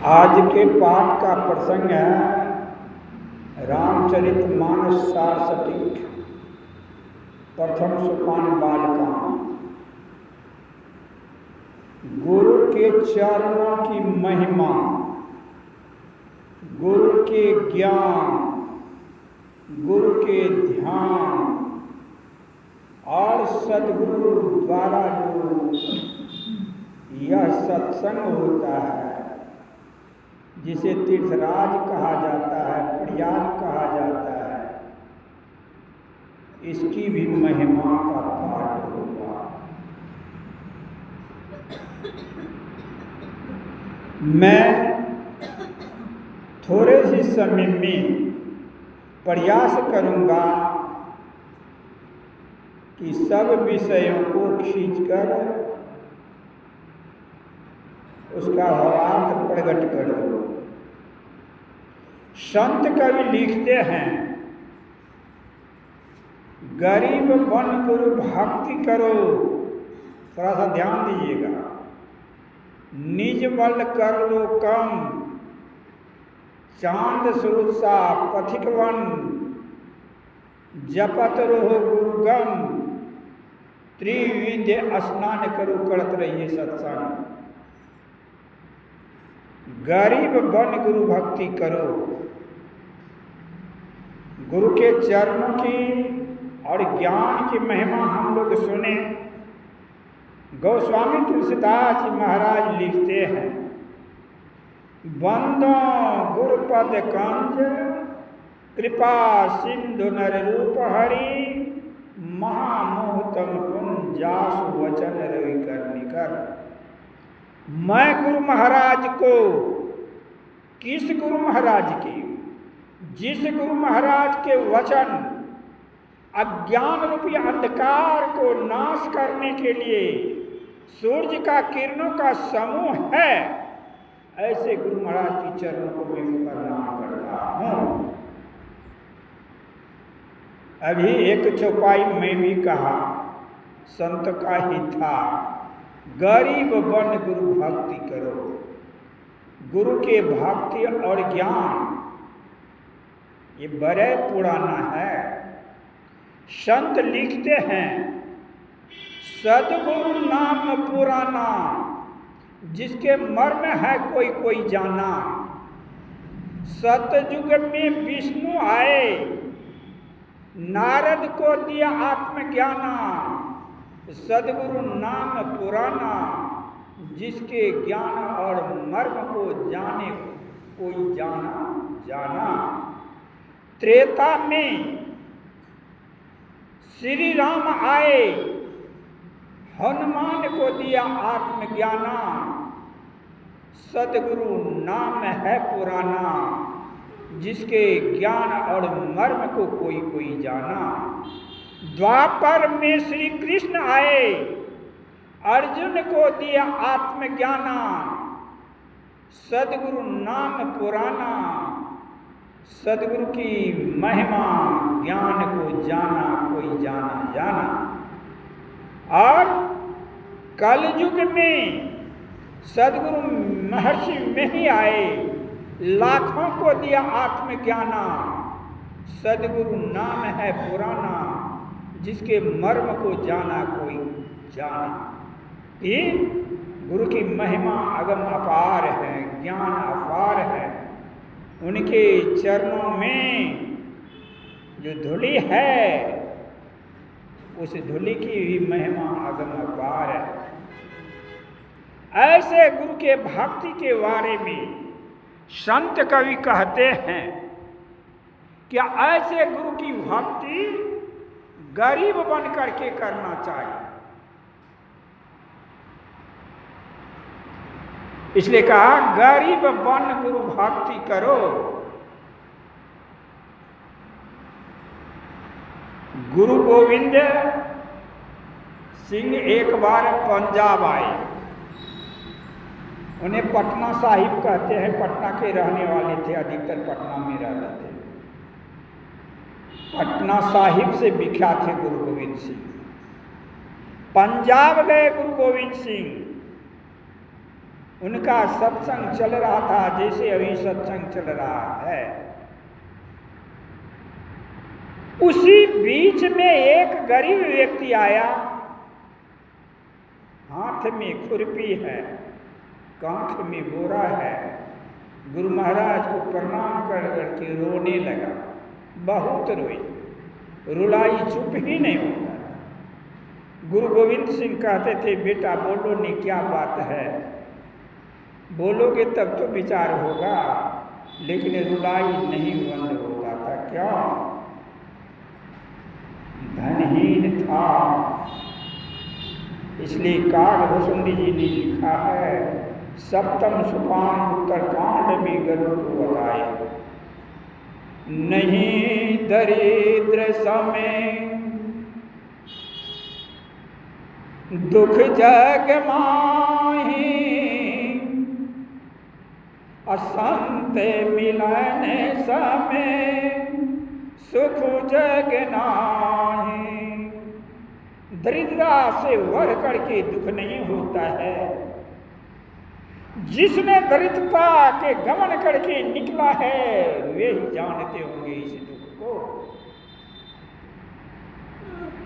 आज के पाठ का प्रसंग है रामचरितमानस सार सटीक प्रथम सोपान बालकांड। गुरु के चरणों की महिमा, गुरु के ज्ञान, गुरु के ध्यान और सद्गुरु द्वारा जो यह सत्संग होता है, जिसे तीर्थराज कहा जाता है, प्रयाग कहा जाता है, इसकी भी महिमा का पाठ होगा। मैं थोड़े से समय में प्रयास करूंगा कि सब विषयों को खींचकर उसका भावार्थ प्रकट करो। संत कवि लिखते हैं, गरीब बन गुरु भक्ति करो। थोड़ा सा ध्यान दीजिएगा। निज बल कर लो कम, चांद सूरज सा पथिक वन, जपत रहो गुरुगम, त्रिविद्य स्नान करो करत रहिए सत्संग। गरीब बन गुरु भक्ति करो। गुरु के चरणों की और ज्ञान की महिमा हम लोग सुने। गोस्वामी तुलसीदास जी महाराज लिखते हैं, बंदो गुरुपद कंज, कृपा सिंधु नर रूप हरि, महामोहतम पुन जासु वचन रवि कर निकर। मैं गुरु महाराज को, किस गुरु महाराज की? जिस गुरु महाराज के वचन अज्ञान रूपी अंधकार को नाश करने के लिए सूर्य का किरणों का समूह है, ऐसे गुरु महाराज के चरणों को मैं प्रणाम करता हूं। अभी एक चौपाई में भी कहा, संत का ही था, गरीब बन गुरु भक्ति करो। गुरु के भक्ति और ज्ञान ये बड़े पुराना है। संत लिखते हैं, सद्गुरु नाम पुराना, जिसके मर्म है कोई कोई जाना। सतयुग में विष्णु आए, नारद को दिया आत्मज्ञाना। सद्गुरु नाम पुराना, जिसके ज्ञान और मर्म को जाने कोई जाना। त्रेता में श्री राम आए, हनुमान को दिया आत्मज्ञाना। सद्गुरु नाम है पुराना, जिसके ज्ञान और मर्म को कोई कोई जाना। द्वापर में श्री कृष्ण आए, अर्जुन को दिया आत्मज्ञाना। सद्गुरु नाम पुराना, सद्गुरु की महिमा ज्ञान को जाना कोई जाना। और कलयुग में सद्गुरु महर्षि में ही आए, लाखों को दिया आत्मज्ञाना। सद्गुरु नाम है पुराना, जिसके मर्म को जाना कोई जाना। ये गुरु की महिमा अगम अपार है, ज्ञान अपार है। उनके चरणों में जो धूलि है, उस धूलि की भी महिमा अगम अपार है। ऐसे गुरु के भक्ति के बारे में संत कवि कहते हैं कि ऐसे गुरु की भक्ति गरीब बन करके करना चाहिए। इसलिए कहा, गरीब बन गुरु भक्ति करो। गुरु गोविंद सिंह एक बार पंजाब आए। उन्हें पटना साहिब कहते हैं, पटना के रहने वाले थे, अधिकतर पटना में रहते थे। पटना साहिब से विख्यात थे गुरु गोविंद सिंह। पंजाब गए गुरु गोविंद सिंह, उनका सत्संग चल रहा था जैसे अभी सत्संग चल रहा है। उसी बीच में एक गरीब व्यक्ति आया, हाथ में खुरपी है, कांख में बोरा है, गुरु महाराज को प्रणाम कर करके रोने लगा। बहुत रोई, रुलाई चुप ही नहीं होता। गुरु गोविंद सिंह कहते थे, बेटा बोलो नहीं, क्या बात है, बोलोगे तब तो विचार होगा, लेकिन रुलाई नहीं बंद होता था। क्या धनहीन था, इसलिए कागभूषुंडी जी ने लिखा है, सप्तम सोपान उत्तरकांड में गरुड़ को बताए, नहीं दरिद्र समय दुख जग माही, असंत मिलन समय सुख जग नाही। दरिद्रता से वर करके दुख नहीं होता है। जिसने दरिद्रता के गमन करके निकला है वे ही जानते होंगे इस दुख को,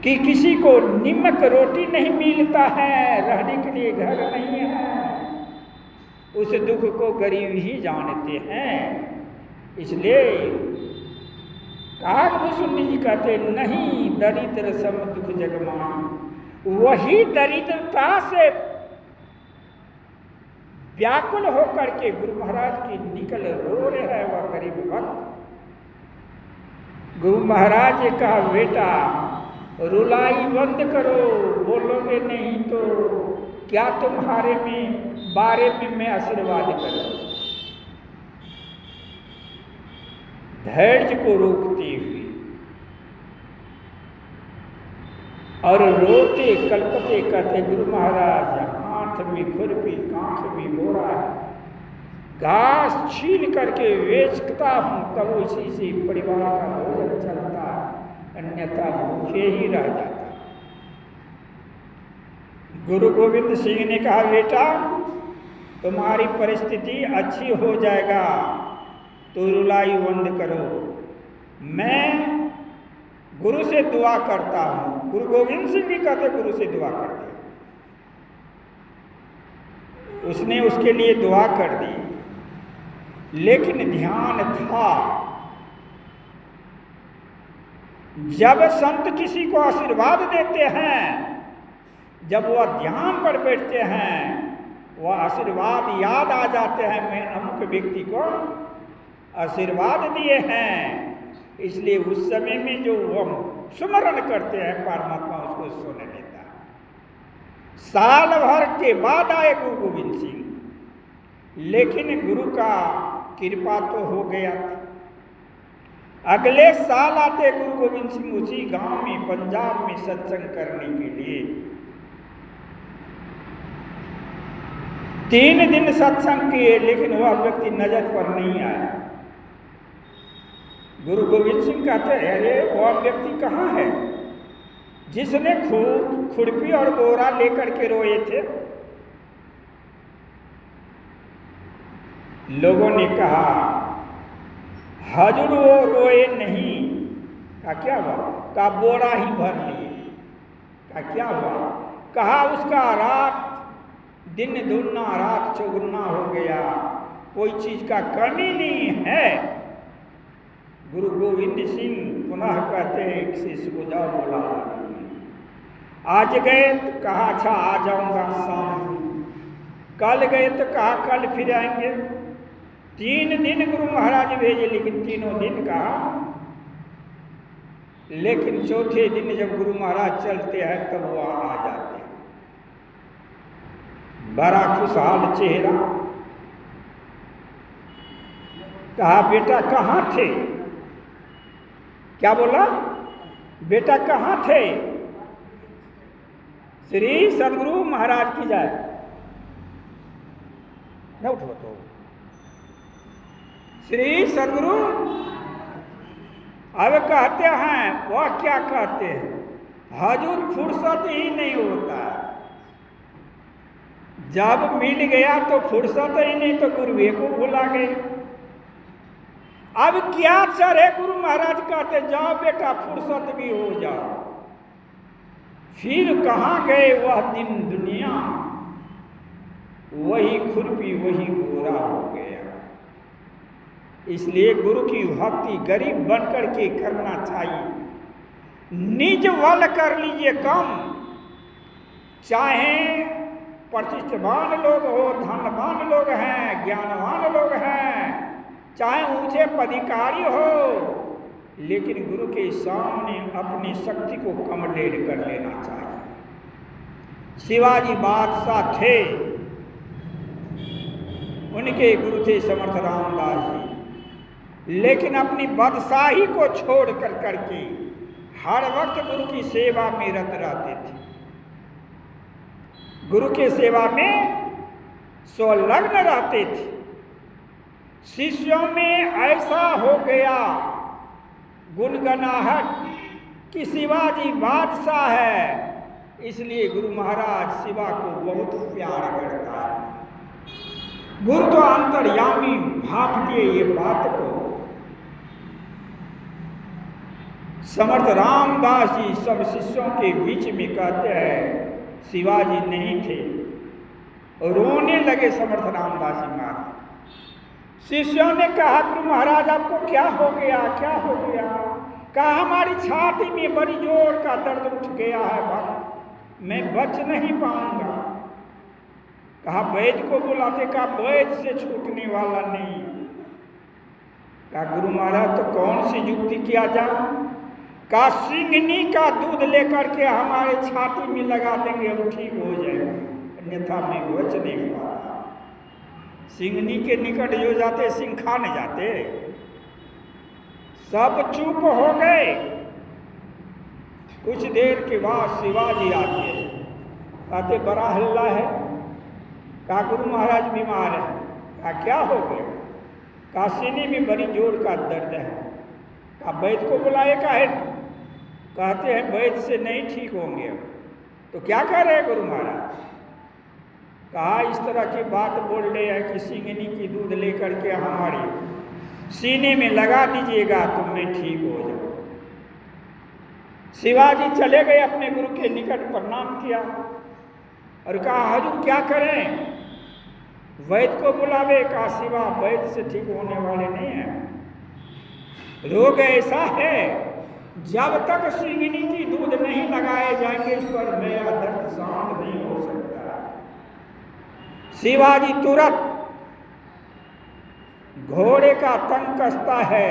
कि किसी को निमक रोटी नहीं मिलता है, रहने के लिए घर नहीं है, उस दुख को गरीब ही जानते हैं। इसलिए कागभूषुंडी जी कहते, नहीं दरिद्र सम दुख जगमाही। वही दरिद्रता से व्याकुल होकर के गुरु महाराज की निकल रो रहे हैं वह गरीब भक्त। गुरु महाराज ने कहा, बेटा रुलाई बंद करो, बोलोगे नहीं तो क्या तुम्हारे बारे में मैं आशीर्वाद करूं। धैर्य को रोकती हुई और रोते कलपते कहते, गुरु महाराज हाथ में खुरपी, कांख में बोरा है, घास छीन करके बेचता हूं तब उसी से परिवार का भोजन चलता, अन्यथा भूखे ही रह जाता। गुरु गोविंद सिंह ने कहा, बेटा तुम्हारी परिस्थिति अच्छी हो जाएगा तो रुलाई बंद करो, मैं गुरु से दुआ करता हूं। गुरु गोविंद सिंह भी कहते गुरु से दुआ करते, उसने उसके लिए दुआ कर दी। लेकिन ध्यान था, जब संत किसी को आशीर्वाद देते हैं, जब वह ध्यान पर बैठते हैं, वह आशीर्वाद याद आ जाते हैं, मैं अमुक व्यक्ति को आशीर्वाद दिए हैं। इसलिए उस समय में जो हम सुमरण करते हैं परमात्मा उसको सुन लेता है। साल भर के बाद आए गुरु गोविंद सिंह, लेकिन गुरु का कृपा तो हो गया था। अगले साल आते गुरु गोविंद सिंह उसी गांव में पंजाब में सत्संग करने के लिए। 3 दिन सत्संग किए, लेकिन वह व्यक्ति नजर पर नहीं आया। गुरु गोविंद सिंह कहते हैं, अरे वह व्यक्ति कहाँ है जिसने खुरपी और बोरा लेकर के रोए थे। लोगों ने कहा, हजूर वो रोए नहीं। का क्या हुआ? का बोरा ही भर लिए। का क्या हुआ? कहा उसका रात दिन दुगना रात चौगुना हो गया, कोई चीज का कमी नहीं है। गुरु गोविंद सिंह पुनः कहते हैं कि शिष्य को जाओ बोला। आज गए तो कहा अच्छा आ जाऊंगा शाम। कल गए तो कहा कल फिर आएंगे। 3 दिन गुरु महाराज भेजे, लेकिन तीनों दिन कहा। लेकिन चौथे दिन जब गुरु महाराज चलते हैं तब वो आ जाते हैं। बड़ा खुशहाल चेहरा। कहा बेटा कहाँ थे? क्या बोला? बेटा कहाँ थे? श्री सदगुरु महाराज की जय। न उठो तो। श्री सदगुरु अब कहते हैं, वह क्या कहते हैं, हजूर फुर्सत ही नहीं होता। जब मिल गया तो फुर्सत ही नहीं, तो गुरुवे को भुला गए। अब क्या चढ़े, गुरु महाराज कहते जाओ बेटा फुर्सत भी हो जाओ। फिर कहाँ गए वह दिन दुनिया, वही खुरपी वही गोरा हो गया। इसलिए गुरु की भक्ति गरीब बनकर के करना चाहिए। निज बल कर लीजिए कम, चाहे प्रतिष्ठवान लोग हो, धनवान लोग हैं, ज्ञानवान लोग हैं, चाहे ऊंचे पदाधिकारी हो, लेकिन गुरु के सामने अपनी शक्ति को कमरेड कर लेना चाहिए। शिवाजी बादशाह थे, उनके गुरु थे समर्थ रामदास जी, लेकिन अपनी बादशाही को छोड़ कर करके हर वक्त गुरु की सेवा में रत रहते थे। गुरु के सेवा में संलग्न रहते थे। शिष्यों में ऐसा हो गया गुनगनाहट कि शिवाजी बादशाह है, इसलिए गुरु महाराज शिवा को बहुत प्यार करता है। गुरु तो अंतर्यामी भांपते ये बात को। समर्थ रामदास जी सब शिष्यों के बीच में कहते हैं शिवाजी नहीं थे, रोने लगे समर्थ रामदास जी महाराज। शिष्यों ने कहा गुरु महाराज आपको क्या हो गया, क्या हो गया? कहा हमारी छाती में बड़ी जोर का दर्द उठ गया है भक्त, मैं बच नहीं पाऊंगा। कहा वैद्य को बुलाते, कहा वैद्य से छूटने वाला नहीं। कहा गुरु महाराज तो कौन सी युक्ति किया जाए? कहा सिंगनी का दूध लेकर के हमारे छाती में लगा देंगे, हम ठीक हो जाएंगे, अन्यथा मैं बच नहीं पाऊंगा। सिंगनी के निकट जो जाते सिंह खा नहीं जाते। सब चुप हो गए। कुछ देर के बाद शिवाजी आते, कहते बड़ा हल्ला है। कहा गुरु महाराज बीमार है। कहा क्या हो गया? कहा सीने में बड़ी जोर का दर्द है। कहा वैद्य को बुलाए का है? कहते हैं वैद्य से नहीं ठीक होंगे। तो क्या कह रहे हैं गुरु महाराज? कहा इस तरह की बात बोल रहे हैं कि सिंगनी की दूध लेकर के हमारी सीने में लगा दीजिएगा तो मैं ठीक हो जाऊँ। शिवाजी चले गए, अपने गुरु के निकट प्रणाम किया और कहा हजूर क्या करें? वैद्य को बुलावे। कहा शिवा वैद्य से ठीक होने वाले नहीं हैं। रोग ऐसा है जब तक सिंगनी की दूध नहीं लगाए जाएंगे इस पर मेरा दर्द शांत नहीं हो सकता। शिवाजी तुरंत घोड़े का तंग कसता है,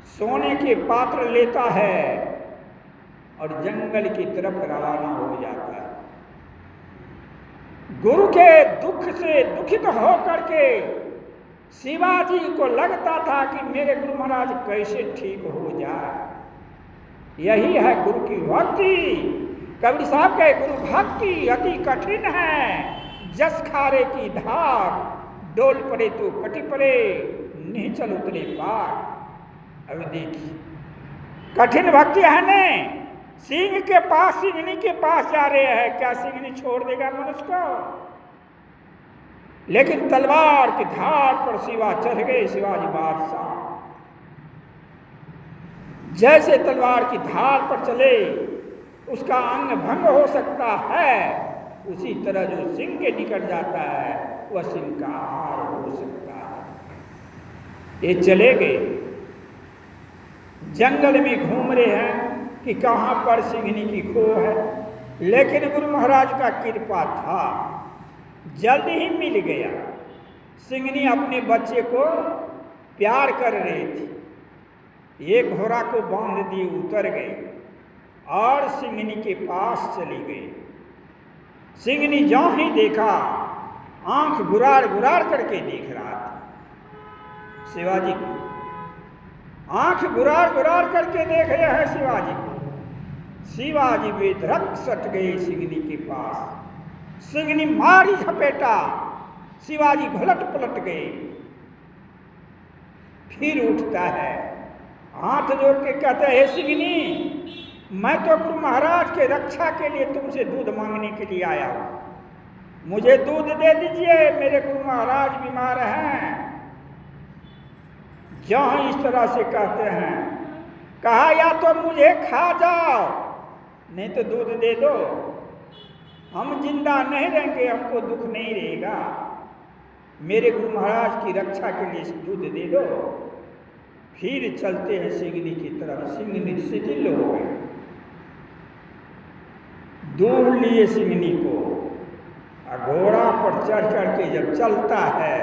सोने के पात्र लेता है और जंगल की तरफ रवाना हो जाता है। गुरु के दुख से दुखित होकर के शिवाजी को लगता था कि मेरे गुरु महाराज कैसे ठीक हो जाए। यही है गुरु की भक्ति। कबीर साहब कहे गुरु भक्ति अति कठिन है, जस खारे की धार, डोल पड़े तो कटी पड़े, नहीं चल उतरे पार। अब देखिए कठिन भक्ति है ने। सिंह के पास, सिंगनी के पास जा रहे हैं, क्या सिंगनी छोड़ देगा मनुष्य को? लेकिन तलवार की धार पर शिवा चढ़ गए। शिवाजी बादशाह जैसे तलवार की धार पर चले उसका अंग भंग हो सकता है, उसी तरह जो सिंह के निकट जाता है वह सिंह का आहार हो सकता है। ये चले गए, जंगल में घूम रहे हैं कि कहाँ पर सिंगनी की खो है, लेकिन गुरु महाराज का कृपा था, जल्द ही मिल गया। सिंगनी अपने बच्चे को प्यार कर रही थी, एक घोड़ा को बांध दिए, उतर गए और सिंगनी के पास चली गई। सिंगनी ज्यों ही देखा, आंख गुरार गुरार करके देख रहा था शिवाजी को। आंख गुरार गुरार करके देख रहे हैं शिवाजी को। शिवाजी बेधड़क सट गए सिंगनी के पास। सिंगनी मारी झपेटा, शिवाजी घुलट पलट गए। फिर उठता है, हाथ जोड़ के कहता है, हे सिंगनी, मैं तो गुरु महाराज के रक्षा के लिए तुमसे दूध मांगने के लिए आया हूं। मुझे दूध दे दीजिए, मेरे गुरु महाराज बीमार हैं। जहाँ इस तरह से कहते हैं, कहा या तो मुझे खा जाओ नहीं तो दूध दे दो, हम जिंदा नहीं रहेंगे, हमको दुख नहीं रहेगा, मेरे गुरु महाराज की रक्षा के लिए दूध दे दो। फिर चलते हैं सिंगनी की तरफ। सिंगनी शिथिल हो गए, दूर लिए सिंगनी को। घोड़ा पर चढ़ चढ़ के जब चलता है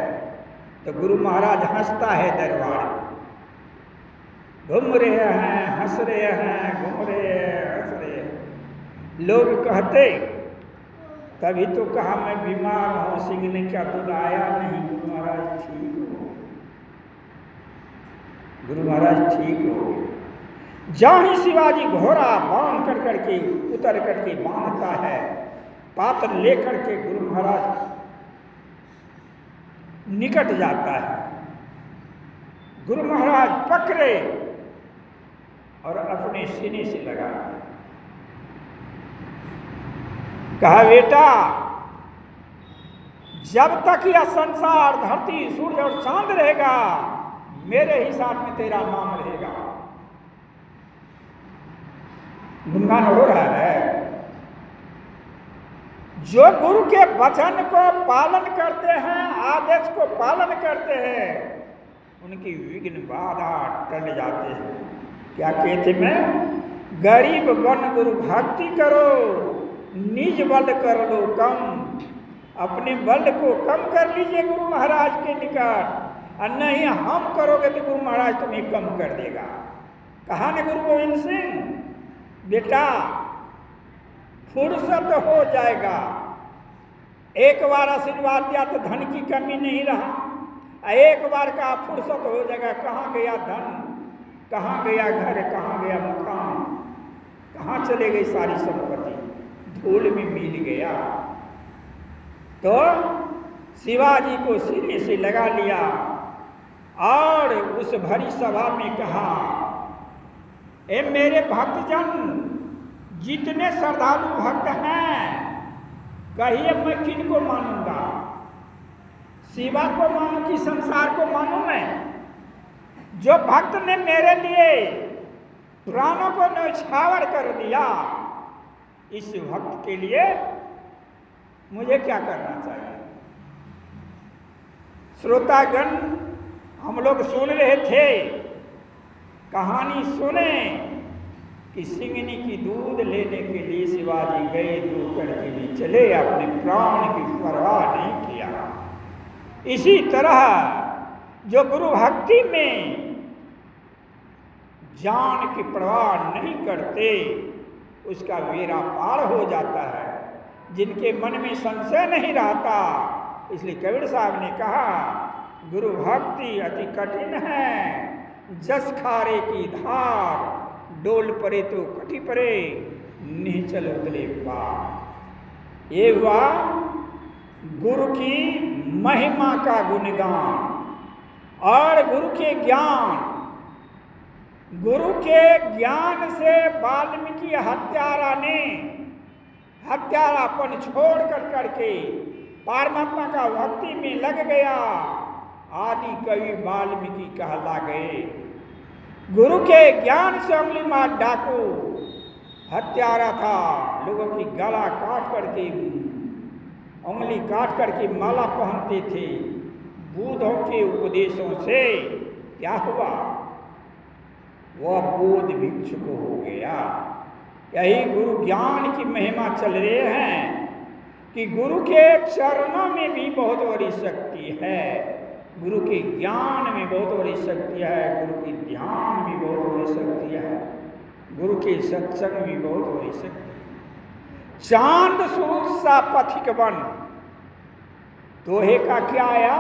तो गुरु महाराज हंसता है दरबार में। घूम रहे हैं, हंस रहे हैं, घूम रहे हैं, हंस रहे हैं। लोग कहते, तभी तो कहा मैं बीमार हूँ, सिंगनी का दूध आया नहीं। गुरु महाराज ठीक हो, गुरु महाराज ठीक हो। जहाँ ही शिवाजी घोड़ा बांध कर करके उतर करके बांधता है, पात्र लेकर के गुरु महाराज निकट जाता है। गुरु महाराज पकड़े और अपने सीने से लगा, कहा बेटा जब तक यह संसार, धरती, सूर्य और चांद रहेगा, मेरे ही साथ में तेरा नाम रहेगा। गुणगान हो रहा है। जो गुरु के वचन को पालन करते हैं, आदेश को पालन करते हैं, उनकी विघ्न बाधा टल जाते हैं। क्या कहते मैं, गरीब बन गुरु भक्ति करो, निज बल कर लो कम। अपने बल को कम कर लीजिए गुरु महाराज के निकट, और नहीं हम करोगे तो गुरु महाराज तुम्हें कम कर देगा। कहा न गुरु गोविंद सिंह, बेटा फुर्सत हो जाएगा, एक बार आशीर्वाद दिया तो धन की कमी नहीं रहा, एक बार का फुर्सत हो जाएगा। कहाँ गया धन, कहाँ गया घर, कहाँ गया मकान, कहाँ चले गई सारी संपत्ति, धूल में मिल गया। तो शिवाजी को सिरे से लगा लिया और उस भरी सभा में कहा, ए मेरे भक्तजन, जितने श्रद्धालु भक्त हैं, कहिए मैं किन को मानूंगा, शिवा को मानूं कि संसार को मानूं मैं? जो भक्त ने मेरे लिए प्राणों को न्यौछावर कर दिया, इस भक्त के लिए मुझे क्या करना चाहिए? श्रोतागण, हम लोग सुन रहे थे, कहानी सुने कि सिंगनी की दूध लेने के लिए शिवाजी गए, दूकर के लिए चले, अपने प्राण की परवाह नहीं किया। इसी तरह जो गुरु भक्ति में जान की परवाह नहीं करते, उसका बेड़ा पार हो जाता है। जिनके मन में संशय नहीं रहता, इसलिए कबीर साहब ने कहा, गुरु भक्ति अति कठिन है, जस खारे की धार, डोल परे तो कटी परे, निश्चल उतले पार। ये हुआ गुरु की महिमा का गुणगान और गुरु के ज्ञान। गुरु के ज्ञान से वाल्मीकि हत्यारा ने हत्यारापन छोड़ कर करके परमात्मा का भक्ति में लग गया। आदि कवि वाल्मीकि कहला गए। गुरु के ज्ञान से उंगली मार डाकू हत्यारा था, लोगों की गला काट करके, उंगली काट करके माला पहनते थे। बुद्धों के उपदेशों से क्या हुआ? वह बोध भिक्षुक हो गया। यही गुरु ज्ञान की महिमा चल रहे हैं कि गुरु के चरणों में भी बहुत बड़ी शक्ति है, गुरु के ज्ञान में बहुत बड़ी शक्ति है, गुरु के ध्यान में बहुत बड़ी शक्ति है, गुरु के सत्संग में बहुत बड़ी शक्ति है। चांद सूरज सा पथिक बन, दोहे का क्या आया?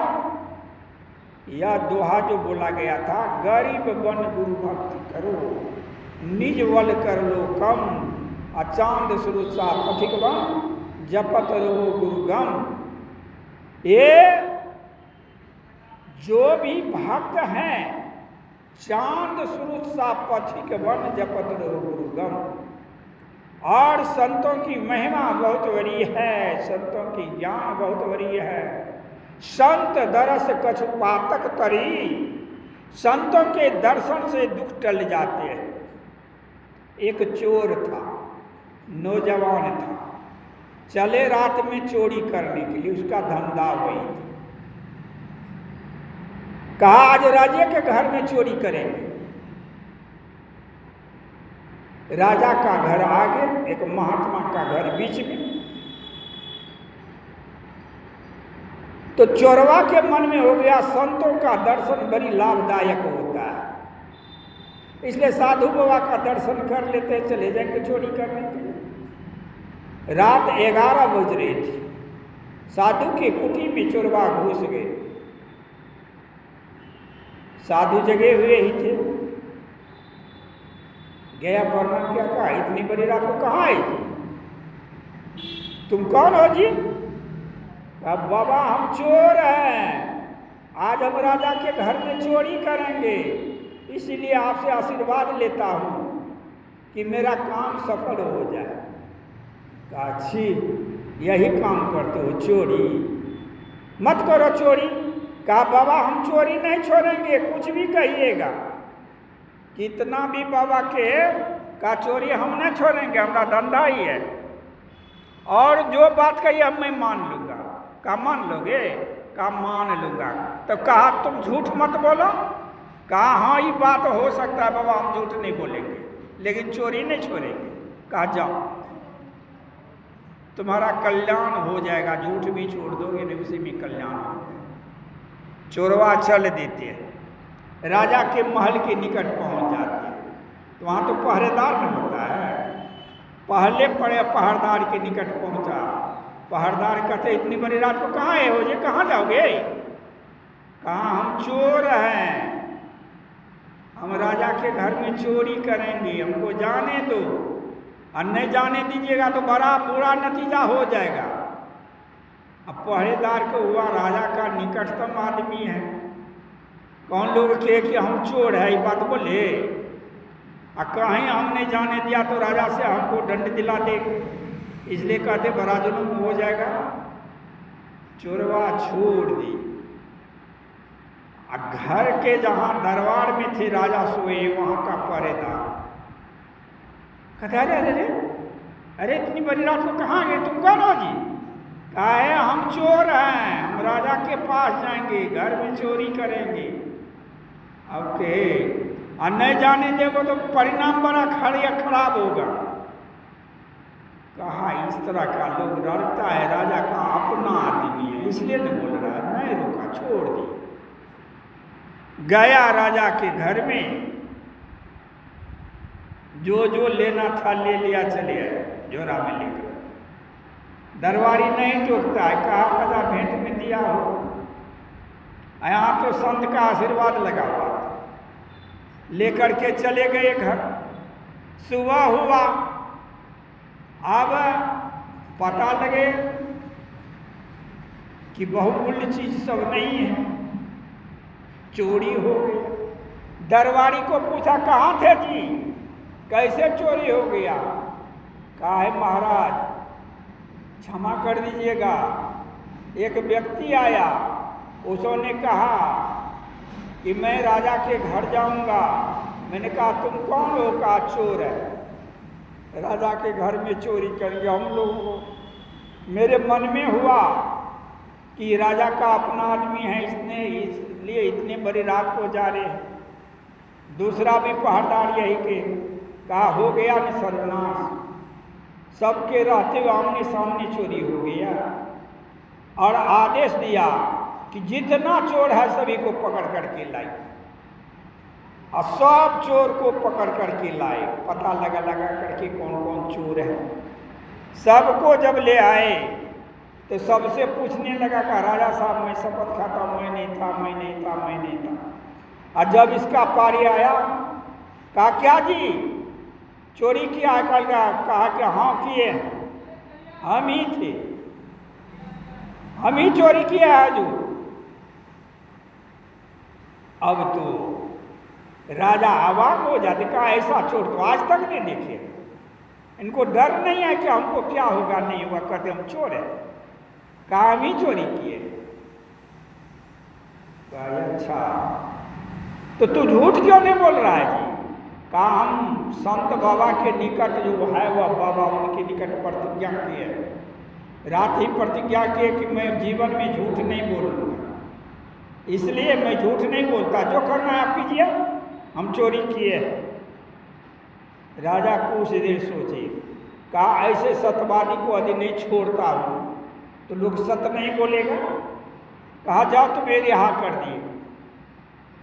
यह दोहा जो बोला गया था, गरीब बन गुरु भक्ति करो, निज बल कर लो कम, अचांद सूरज सा पथिक बन, जपत रहो गुरु गम। ये जो भी भक्त हैं, चांद सूरज सा पथिक बन, जपत रहो गुरु गम। और संतों की महिमा बहुत बड़ी है, संतों की ज्ञान बहुत बड़ी है। संत दरस कछु पातक तरी, संतों के दर्शन से दुख टल जाते हैं। एक चोर था, नौजवान था, चले रात में चोरी करने के लिए, उसका धंधा वही था। कहा आज राजा के घर में चोरी करेंगे। राजा का घर आगे, एक महात्मा का घर बीच में। तो चोरवा के मन में हो गया संतों का दर्शन बड़ी लाभदायक होता है, इसलिए साधु बाबा का दर्शन कर लेते, चले जाएंगे चोरी करने के लिए। रात 11 बज रही थी, साधु की कुटी में चोरवा घुस गए। साधु जगे हुए ही थे, गया प्रणाम क्या, कहा इतनी बड़ी रात को कहाँ आई, तुम कौन हो जी? अब बाबा हम चोर हैं, आज हम राजा के घर में चोरी करेंगे, इसलिए आपसे आशीर्वाद लेता हूँ कि मेरा काम सफल हो जाए। कहा अच्छी, यही काम करते हो, चोरी मत करो चोरी। कहा बाबा हम चोरी नहीं छोड़ेंगे, कुछ भी कहिएगा, कितना भी बाबा के का चोरी हम नहीं छोड़ेंगे, हमारा धंधा ही है, और जो बात कही हम मैं मान लूँगा। कहा मान लोगे? कहा मान लूँगा। तो कहा तुम झूठ मत बोलो। कहा हाँ ये बात हो सकता है बाबा, हम झूठ नहीं बोलेंगे, लेकिन चोरी नहीं छोड़ेंगे। कहा जाओ तुम्हारा कल्याण हो जाएगा, झूठ भी छोड़ दोगे नहीं उसी में कल्याण हो जाएगा। चोरवा चल देते हैं, राजा के महल के निकट पहुंच जाते हैं। तो वहाँ तो पहरेदार न होता है, पहले पड़े पहरेदार के निकट पहुंचा। पहरेदार कहते इतनी बड़ी रात को कहाँ है हो जी, कहाँ जाओगे? कहा हम चोर हैं, हम राजा के घर में चोरी करेंगे, हमको जाने दो, और नहीं जाने दीजिएगा तो बड़ा बुरा नतीजा हो जाएगा। अब पहरेदार को हुआ राजा का निकटतम आदमी है, कौन लोग कहे कि हम चोर है, ये बात बोले, और कहीं हम नहीं जाने दिया तो राजा से हमको दंड दिला दे, इसलिए कहते बड़ा जुल्म हो जाएगा। चोरवा छोड़ दी, और घर के जहाँ दरबार में थे राजा सोए, वहाँ का पहरेदार कहते अरे अरे अरे अरे इतनी बड़ी रात को कहाँ गए, तुम कौन हो जी? कहा है हम चोर हैं, हम राजा के पास जाएंगे, घर में चोरी करेंगे। अब कहे और नहीं जाने देगो तो परिणाम बड़ा खराब होगा। कहा इस तरह का लोग डरता है, राजा का अपना आदमी है इसलिए नहीं बोल रहा है, नहीं रोका, छोड़ दी। गया राजा के घर में, जो जो लेना था ले लिया, चले आए जोरा में लेकर। दरबारी नहीं टोकता है, कहा राजा भेंट में दिया हो, यहाँ तो संत का आशीर्वाद लगा हुआ था। लेकर के चले गए घर। सुबह हुआ, अब पता लगे कि बहुमूल्य चीज सब नहीं है, चोरी हो गई। दरबारी को पूछा कहाँ थे जी, कैसे चोरी हो गया? कहा है महाराज क्षमा कर दीजिएगा, एक व्यक्ति आया, उसने कहा कि मैं राजा के घर जाऊंगा। मैंने कहा तुम कौन हो? कहा चोर है, राजा के घर में चोरी करेंगे हम लोगों को। मेरे मन में हुआ कि राजा का अपना आदमी है, इसलिए इतने बड़ी रात को जा रहे हैं। दूसरा भी पहरेदार यही के कहा हो गया न सर्वनाश, सबके रहते हुए आमने सामने चोरी हो गया। और आदेश दिया कि जितना चोर है सभी को पकड़ करके लाए, और सब चोर को पकड़ करके लाए। पता लगा करके कौन कौन चोर है। सबको जब ले आए तो सबसे पूछने लगा कि राजा साहब मैं शपथ खाता मैं नहीं था, मैं नहीं था, मैं नहीं था। और जब इसका पारी आया, कहा क्या जी चोरी किया है? कहा कि हाँ किए, हम ही थे, हम ही चोरी किया है जो। अब तो राजा अवाक हो जाते, कहा ऐसा चोर तो आज तक नहीं देखे, इनको डर नहीं है कि हमको क्या होगा नहीं होगा, कहते हम चोर है। कहा हम ही चोरी किए। कहा अच्छा तो तू झूठ क्यों नहीं बोल रहा है जी? कहा हम संत बाबा के निकट जो है वह बाबा उनके निकट प्रतिज्ञा किए, रात ही प्रतिज्ञा किए कि मैं जीवन में झूठ नहीं बोलूँगा, इसलिए मैं झूठ नहीं बोलता, जो करना है आप कीजिए, हम चोरी किए। राजा कुछ देर सोचे, कहा ऐसे सत्यवादी को यदि नहीं छोड़ता हूँ तो लोग सत्य नहीं बोलेगा। कहा जाओ तुम रिहा कर दिए।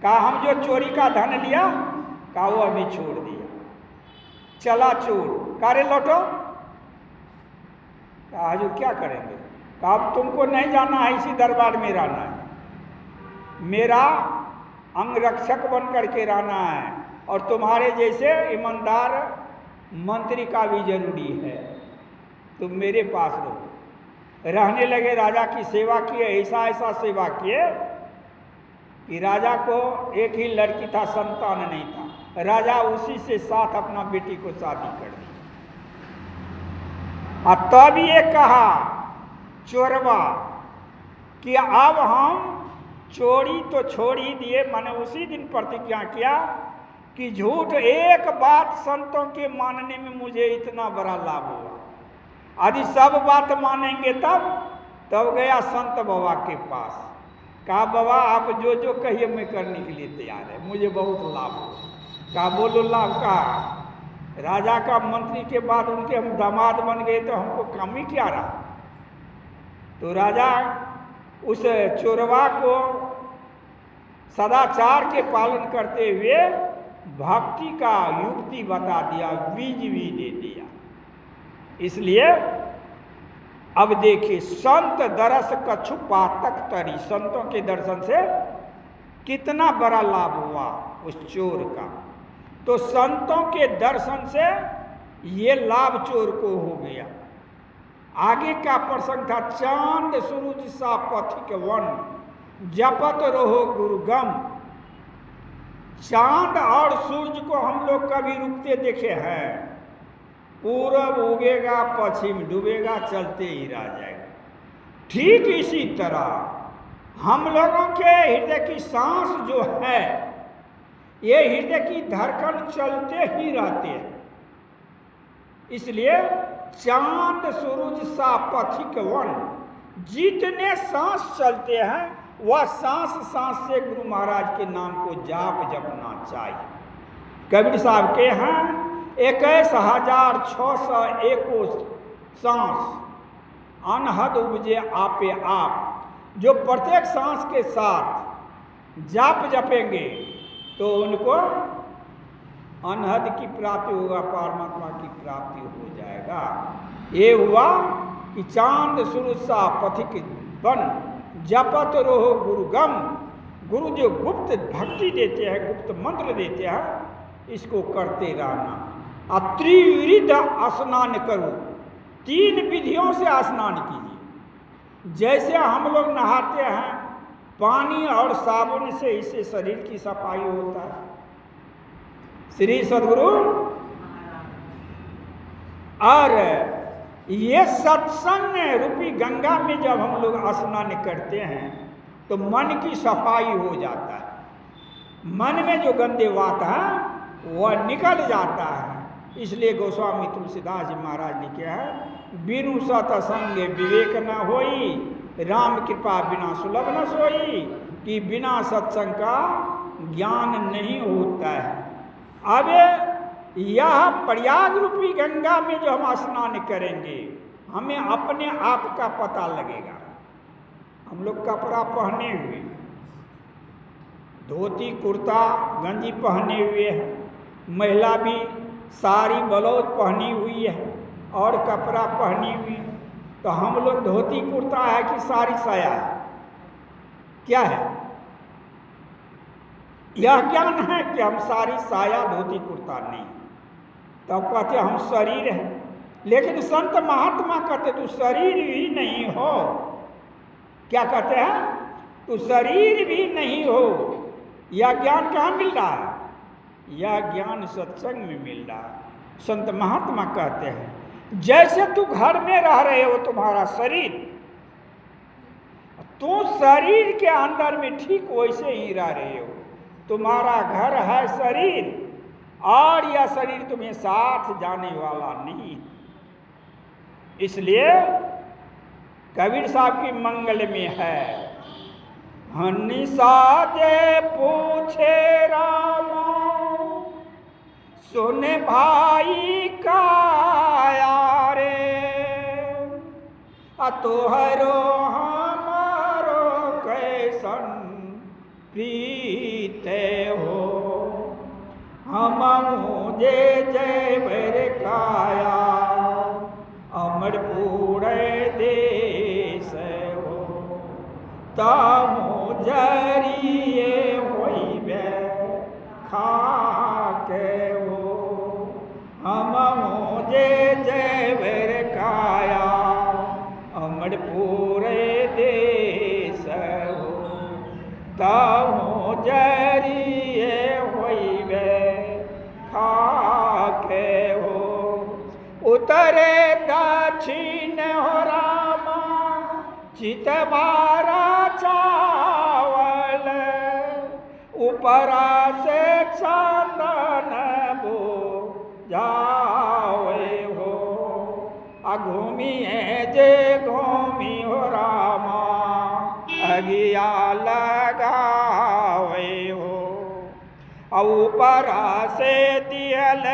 कहा हम जो चोरी का धन लिया, कहा वो अभी छोड़ दिया। चला चोर, कहा रे लौटो। कहा जो क्या करेंगे? कहा अब तुमको नहीं जाना है, इसी दरबार में रहना है, मेरा अंगरक्षक बन करके रहना है, और तुम्हारे जैसे ईमानदार मंत्री का भी जरूरी है, तुम मेरे पास रहो। रहने लगे, राजा की सेवा किए, ऐसा ऐसा सेवा किए कि राजा को एक ही लड़की था, संतान नहीं था। राजा उसी से साथ अपना बेटी को शादी कर दी। और तब ये कहा चोरवा कि अब हम चोरी तो छोड़ ही दिए, मैंने उसी दिन प्रतिज्ञा किया कि झूठ एक बात संतों के मानने में मुझे इतना बड़ा लाभ हुआ, यदि सब बात मानेंगे तब गया संत बाबा के पास। कहा बाबा आप जो जो कहिए मैं करने के लिए तैयार है, मुझे बहुत लाभ हो। कहा बोलो लाभ का? राजा का मंत्री के बाद उनके हम दामाद बन गए तो हमको कम ही क्या रहा। तो राजा उस चोरवा को सदाचार के पालन करते हुए भक्ति का युक्ति बता दिया, बीज भी दे दिया। इसलिए अब देखिए, संत दरस कछु पातक तरी, संतों के दर्शन से कितना बड़ा लाभ हुआ उस चोर का। तो संतों के दर्शन से ये लाभ चोर को हो गया। आगे का प्रसंग था, चांद सूरज सा पथिक वन, जपत रहो गुरुगम। चांद और सूरज को हम लोग कभी रुकते देखे हैं? पूरब उगेगा पश्चिम डूबेगा, चलते ही रह जाएगा। ठीक इसी तरह हम लोगों के हृदय की सांस जो है, ये हृदय की धड़कन चलते ही रहते हैं। इसलिए चांद सूरज सा पथिक वन, जितने सांस चलते हैं वह सांस सांस से गुरु महाराज के नाम को जाप जपना चाहिए। कबीर साहब के हैं 21,601 सांस अनहद उपजे आपे आप। जो प्रत्येक सांस के साथ जाप जपेंगे तो उनको अनहद की प्राप्ति होगा, परमात्मा की प्राप्ति हो जाएगा। ये हुआ कि चांद सूरज सा पथिक बन, जपत रहो गुरुगम। गुरु जो गुप्त भक्ति देते हैं, गुप्त मंत्र देते हैं, इसको करते रहना। त्रिविध स्नान करो, 3 विधियों से स्नान कीजिए। जैसे हम लोग नहाते हैं पानी और साबुन से, इससे शरीर की सफाई होता है। श्री सद्गुरु और ये सत्संग रूपी गंगा में जब हम लोग स्नान करते हैं तो मन की सफाई हो जाता है। मन में जो गंदे बात है वह निकल जाता है। इसलिए गोस्वामी तुलसीदास जी महाराज लिखे हैं, बिनु सत्संग विवेक न होई, राम कृपा बिना सुलभ न सोई। कि बिना सत्संग का ज्ञान नहीं होता है। अब यह प्रयाग रूपी गंगा में जो हम स्नान करेंगे, हमें अपने आप का पता लगेगा। हम लोग कपड़ा पहने हुए, धोती कुर्ता गंजी पहने हुए हैं, महिला भी साड़ी ब्लाउज पहनी हुई है और कपड़ा पहनी हुई है। तो हम लोग धोती कुर्ता है कि साड़ी साया है? क्या है? यह ज्ञान है कि हम साड़ी साया धोती कुर्ता नहीं। तब कहते हम शरीर है। लेकिन संत महात्मा कहते तू शरीर भी नहीं हो। क्या कहते हैं? तू शरीर भी नहीं हो। यह ज्ञान कहाँ मिल रहा है? यह ज्ञान सत्संग में मिल रहा है। संत महात्मा कहते हैं जैसे तू घर में रह रहे हो तुम्हारा शरीर, तू शरीर के अंदर में ठीक वैसे ही रह रहे हो। तुम्हारा घर है शरीर और यह शरीर तुम्हें साथ जाने वाला नहीं। इसलिए कबीर साहब की मंगल में है, हनिसा जे पूछे रामा सुन भाई का यारे, तोहरो हमारो कैसन प्रीते हो, हम मुझे जय बर काया अमर पूरे देश हो, तामो जरिए होइबे खाके हो, हम मुझे जय बर काया अमर पूरे देश हो, तामो जरिए होइबे खाके हो। उतरे दक्षिण हो रामा चितबारा चावल, ऊपरा से चंदन बो जावे हो, घूमिए जे घूमी हो रामा अगिया लगावे हो, ऊपरा से दियल